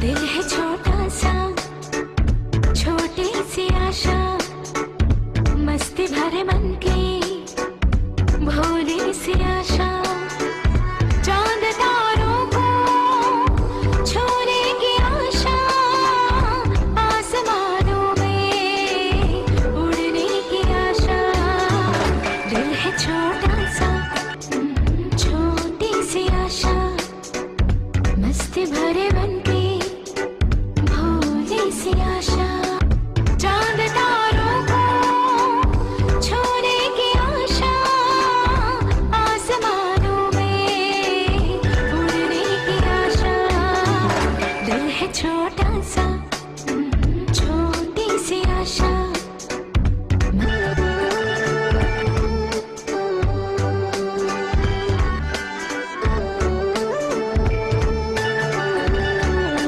दिल है छोटा सा, छोटी सी आशा, मस्ती भरे मन की भोली सी आशा। चांद तारों को छूने की आशा, आसमानों में उड़ने की आशा। दिल है छोटा सा, छोटी सी आशा, मस्ती भरे मन की भोली सी आशा। चांद तारों को छूने की आशा, आसमानों में उड़ने की आशा। दिल है छोटा सा।